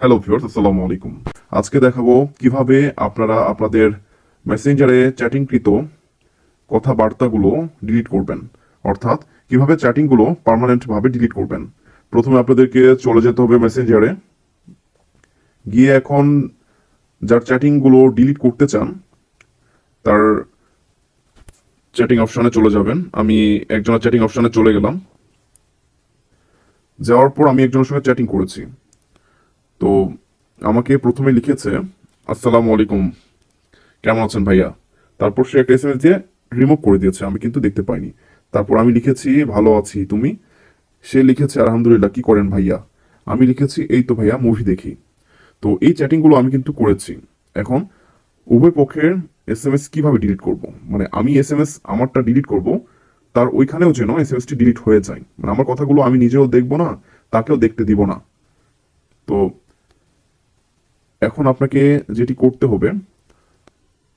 Hello viewers, আসসালামু আলাইকুম। আজকে দেখাবো কিভাবে আপনারা আপনাদের মেসেঞ্জারে চ্যাটিংকৃত কথাবার্তাগুলো ডিলিট করবেন, অর্থাৎ কিভাবে চ্যাটিংগুলো পার্মানেন্টভাবে ডিলিট করবেন। প্রথমে আপনাদেরকে চলে যেতে হবে মেসেঞ্জারে, গিয়ে এখন যার চ্যাটিংগুলো ডিলিট করতে চান তার চ্যাটিং অপশনে চলে যাবেন। আমি একজনের চ্যাটিং অপশনে চলে গেলাম। যাওয়ার পর আমি একজনের সঙ্গে চ্যাটিং করেছি। তো আমাকে প্রথমে লিখেছে, আসসালামু আলাইকুম, কেমন আছেন ভাইয়া। তারপর সে একটা এসএমএস দিয়ে রিমুভ করে দিয়েছে, আমি কিন্তু দেখতে পাইনি। তারপর আমি লিখেছি, ভালো আছি, তুমি। সে লিখেছে, আলহামদুলিল্লাহ, কি করেন ভাইয়া। আমি লিখেছি, এই তো ভাইয়া, মুভি দেখি। তো এই চ্যাটিংগুলো আমি কিন্তু করেছি। এখন উভয় পক্ষের এসএমএস কিভাবে ডিলিট করব, মানে আমি এসএমএস আমারটা ডিলিট করব, তার ওইখানেও যেন এসএমএসটি ডিলিট হয়ে যায়। মানে আমার কথাগুলো আমি নিজেও দেখবো না, তাকেও দেখতে দিব না। তো এখন আপনাকে যেটি করতে হবে,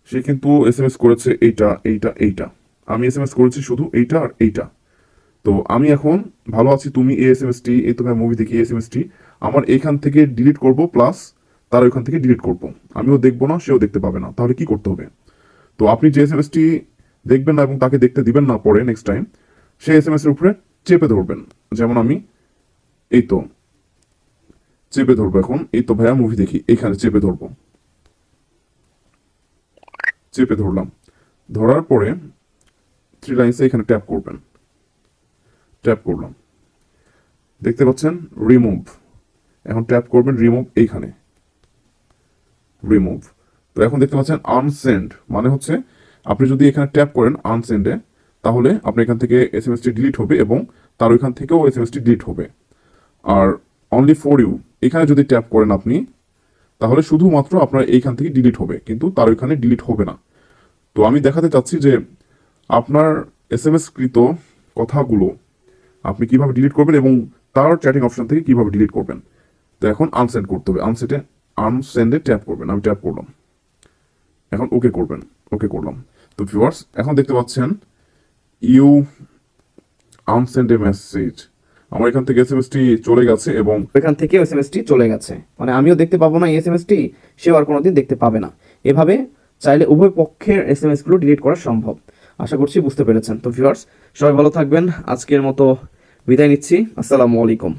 সে কিন্তু এসএমএস করেছে এইটা এইটা এইটা, আমি এসএমএস করেছি শুধু এইটা আর এইটা। তো আমি এখন ভালো আছি তুমি এই এসএমএসটি, এই তো ভাই মুভি দেখি এই এসএমএসটি আমার এইখান থেকে ডিলিট করব, প্লাস তার ওইখান থেকে ডিলিট করব। আমিও দেখবো না, সেও দেখতে পাবে না। তাহলে কি করতে হবে? তো আপনি যে এসএমএসটি দেখবেন না এবং তাকে দেখতে দিবেন না পরে নেক্সট টাইম, সেই এসএমএস এর উপরে চেপে ধরবেন। যেমন আমি এই তো চেপে ধরবো, এখন এই তো ভাইয়া মুভি দেখি, এইখানে চেপে ধরবো, চেপে ধরলাম। ধরার পরে থ্রি লাইন্সে এখানে ট্যাপ করবেন, ট্যাপ করলাম, দেখতে পাচ্ছেন রিমুভ। এখন ট্যাপ করবেন রিমুভ, এইখানে রিমুভ। তো এখন দেখতে পাচ্ছেন আনসেন্ড, মানে হচ্ছে আপনি যদি এখানে ট্যাপ করেন আনসেন্ডে, তাহলে আপনার এখান থেকে এসএমএসটি ডিলিট হবে এবং তার ওইখান থেকেও এসএমএসটি ডিলিট হবে। আর অনলি ফর ইউ এখানে যদি ট্যাপ করেন আপনি, তাহলে শুধুমাত্র আপনার এইখান থেকে ডিলিট হবে, কিন্তু তার ওইখানে ডিলিট হবে না। তো আমি দেখাতে চাচ্ছি যে আপনার এসএমএস কৃত কথাগুলো আপনি কিভাবে ডিলিট করবেন এবং তার চ্যাটিং অপশন থেকে কিভাবে ডিলিট করবেন। তো এখন আনসেন্ড করতে হবে, আনসেন্ডে ট্যাপ করবেন। আমি ট্যাপ করলাম, এখন ওকে করবেন, ওকে করলাম। তো ভিউয়ার্স, এখন দেখতে পাচ্ছেন ইউ আনসেন্ড এ মেসেজ, আমার এখান থেকে এসএমএসটি চলে গেছে এবং এখান থেকে এসএমএসটি চলে গেছে, মানে আমিও দেখতে পাবো না এই এসএমএসটি, সেও আর কোনোদিন দেখতে পাবে না। এভাবে চাইলে উভয় পক্ষের এসএমএসগুলো ডিলিট করা সম্ভব। আশা করছি বুঝতে পেরেছেন। তো ভিউয়ার্স, সবাই ভালো থাকবেন। আজকের মতো বিদায় নিচ্ছি। আসসালামু আলাইকুম।